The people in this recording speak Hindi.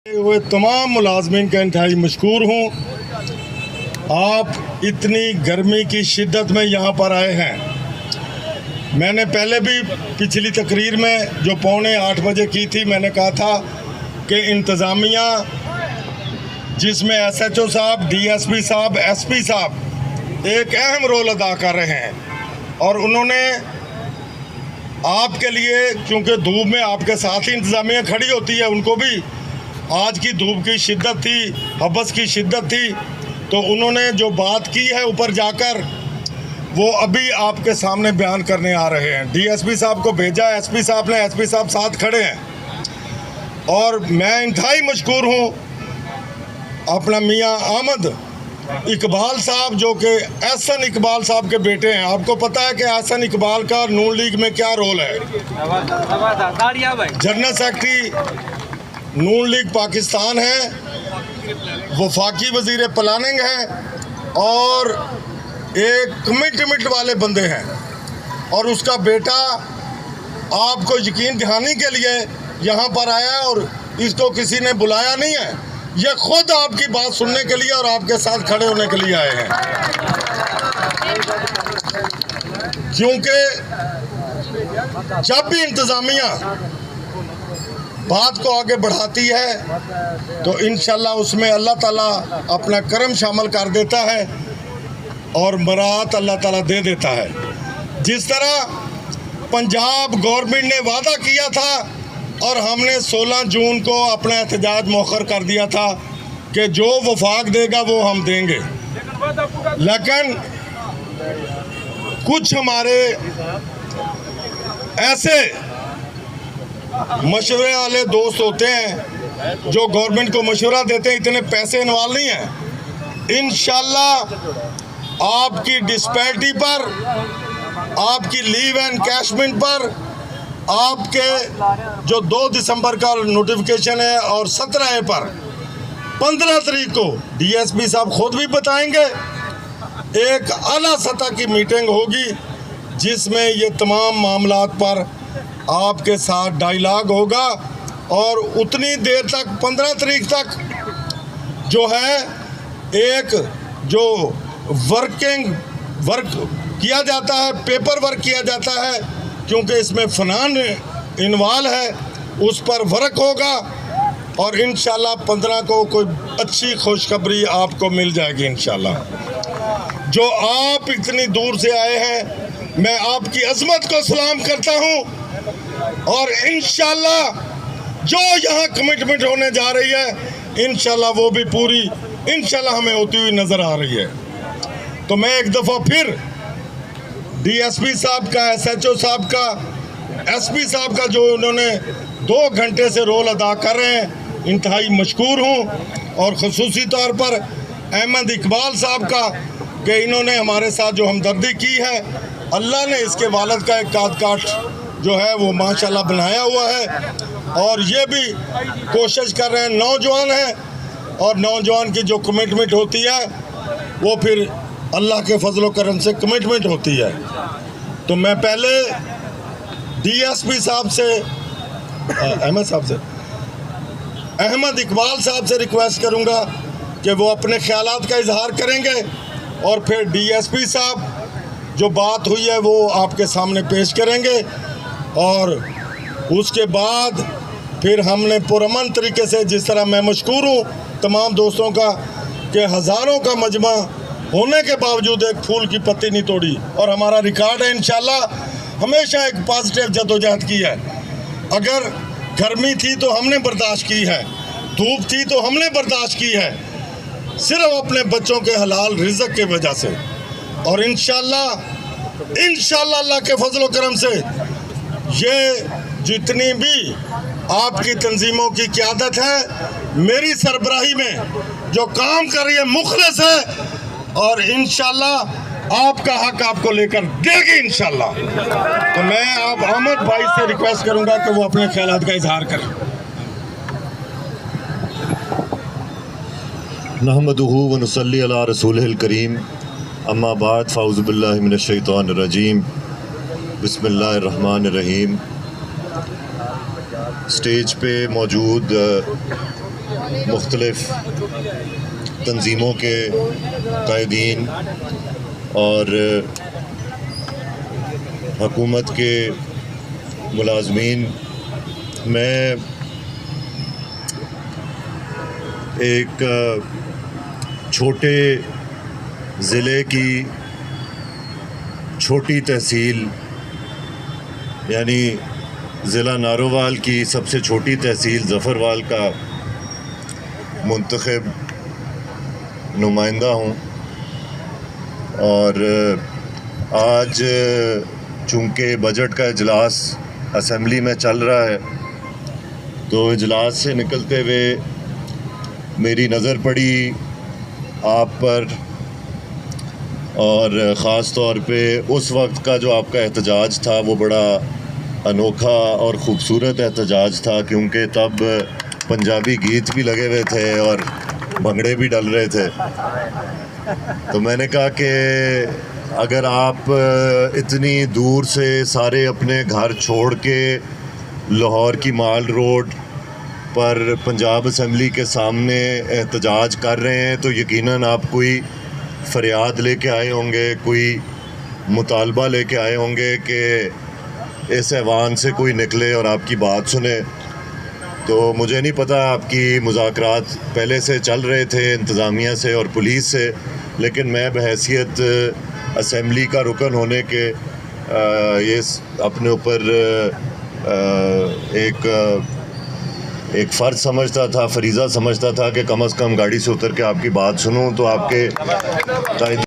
हुए तमाम मुलाजमीन का इंतहाई मशकूर हूँ। आप इतनी गर्मी की शिद्दत में यहाँ पर आए हैं। मैंने पहले भी पिछली तकरीर में जो 7:45 बजे की थी, मैंने कहा था कि इंतज़ामिया जिसमें SHO साहब, DSP साहब, SP साहब एक अहम रोल अदा कर रहे हैं और उन्होंने आपके लिए, क्योंकि धूप में आपके साथ ही इंतज़ामिया खड़ी होती है, उनको भी आज की धूप की शिद्दत थी, हबस की शिद्दत थी, तो उन्होंने जो बात की है ऊपर जाकर वो अभी आपके सामने बयान करने आ रहे हैं। DSP साहब को भेजा, SP साहब ने, SP साहब साथ खड़े हैं और मैं इंतहाई मशकूर हूँ अपना मियाँ अहमद इकबाल साहब, जो कि एहसन इकबाल साहब के बेटे हैं। आपको पता है कि एहसन इकबाल का नून लीग में क्या रोल है। जनरल सेक्रेटरी नून लीग पाकिस्तान है, वफाकी वजीर प्लानिंग है और एक कमिटमेंट वाले बंदे हैं। और उसका बेटा आपको यकीन दिखाने के लिए यहाँ पर आया है और इसको किसी ने बुलाया नहीं है, ये खुद आपकी बात सुनने के लिए और आपके साथ खड़े होने के लिए आए हैं। क्योंकि जब भी इंतज़ामिया बात को आगे बढ़ाती है तो इंशाल्लाह उसमें अल्लाह ताला अपना करम शामिल कर देता है और मराहत अल्लाह ताला दे देता है। जिस तरह पंजाब गवर्नमेंट ने वादा किया था और हमने 16 जून को अपना एहतजाज मौखर कर दिया था कि जो वफाक देगा वो हम देंगे, लेकिन कुछ हमारे ऐसे मशवरे वाले दोस्त होते हैं जो गवर्नमेंट को मशवरा देते हैं, इतने पैसे इन्वॉल्व नहीं हैं। इंशाल्लाह आपकी डिस्पैरिटी पर, आपकी लीव एंड कैशमेंट पर, आपके जो 2 दिसंबर का नोटिफिकेशन है और 17 पर 15 तारीख को DSP साहब खुद भी बताएंगे, एक आला सतह की मीटिंग होगी जिसमें ये तमाम मामलात पर आपके साथ डायलॉग होगा और उतनी देर तक 15 तारीख तक जो है एक जो वर्क किया जाता है, पेपर वर्क किया जाता है, क्योंकि इसमें फनान इन्वॉल्व है, उस पर वर्क होगा और इंशाल्लाह 15 को कोई अच्छी खुशखबरी आपको मिल जाएगी इंशाल्लाह। जो आप इतनी दूर से आए हैं, मैं आपकी अजमत को सलाम करता हूँ और इंशाल्लाह जो यहाँ कमिटमेंट होने जा रही है इंशाल्लाह वो भी पूरी इंशाल्लाह हमें होती हुई नज़र आ रही है। तो मैं एक दफ़ा फिर DSP साहब का, SHO साहब का, SP साहब का जो उन्होंने 2 घंटे से रोल अदा कर रहे हैं, इंतहाई मशकूर हूँ। और ख़ुसूसी तौर पर अहमद इकबाल साहब का कि इन्होंने हमारे साथ जो हमदर्दी की है, अल्लाह ने इसके वालिद का एक काट जो है वो माशाल्लाह बनाया हुआ है और ये भी कोशिश कर रहे हैं। नौजवान हैं और नौजवान की जो कमिटमेंट होती है वो फिर अल्लाह के फजल व करम से कमिटमेंट होती है। तो मैं पहले DSP साहब से, अहमद इकबाल साहब से रिक्वेस्ट करूंगा कि वो अपने ख्यालात का इजहार करेंगे और फिर DSP साहब जो बात हुई है वो आपके सामने पेश करेंगे और उसके बाद फिर हमने पुरअमन तरीके से, जिस तरह मैं मशकूर हूँ तमाम दोस्तों का कि हज़ारों का मजमा होने के बावजूद एक फूल की पत्ती नहीं तोड़ी और हमारा रिकॉर्ड है इंशाल्लाह हमेशा एक पॉजिटिव जदोजहद की है। अगर गर्मी थी तो हमने बर्दाश्त की है, धूप थी तो हमने बर्दाश्त की है, सिर्फ अपने बच्चों के हलाल रिज़्क़ की वजह से। और इंशाल्लाह अल्लाह के फजल व करम से ये जितनी भी आपकी तंजीमों की क़यादत है मेरी सरबराही में जो काम कर रही है, मुखलिस है और इंशाल्लाह आपका हक आपको लेकर देगी इंशाल्लाह। तो मैं आप अहमद भाई से रिक्वेस्ट करूंगा कि वो अपने ख्यालात का इजहार करें। नहमदुहु व नुसल्ली अला रसूलिहिल करीम, अम्मा बाद, फ़ाऊज़ु बिल्लाहि मिनश शैतानिर रजीम, बिस्मिल्लाहिर रहमानिर रहीम। स्टेज पे मौजूद मुख्तलिफ़ तंजीमों के कायदीन और हुकूमत के मुलाजमीन, मैं एक छोटे ज़िले की छोटी तहसील यानी ज़िला नारोवाल की सबसे छोटी तहसील ज़फ़रवाल का मुंतखब नुमाइंदा हूँ। और आज चूँकि बजट का इजलास असम्बली में चल रहा है, तो इजलास से निकलते हुए मेरी नज़र पड़ी आप पर, और ख़ास तौर पे उस वक्त का जो आपका एहतजाज था वो बड़ा अनोखा और ख़ूबसूरत एहतजाज था, क्योंकि तब पंजाबी गीत भी लगे हुए थे और भंगड़े भी डल रहे थे। तो मैंने कहा कि अगर आप इतनी दूर से सारे अपने घर छोड़ के लाहौर की माल रोड पर पंजाब असम्बली के सामने एहतजाज कर रहे हैं, तो यकीनन आप कोई फरियाद लेके आए होंगे, कोई मुतालबा लेके आए होंगे कि इस ऐवान से कोई निकले और आपकी बात सुने। तो मुझे नहीं पता, आपकी मुज़ाकरात पहले से चल रहे थे इंतज़ामिया से और पुलिस से, लेकिन मैं बहैसियत असम्बली का रुकन होने के ये अपने ऊपर एक फ़र्ज़ समझता था, फरीज़ा समझता था कि कम से कम गाड़ी से उतर के आपकी बात सुनूं। तो आपके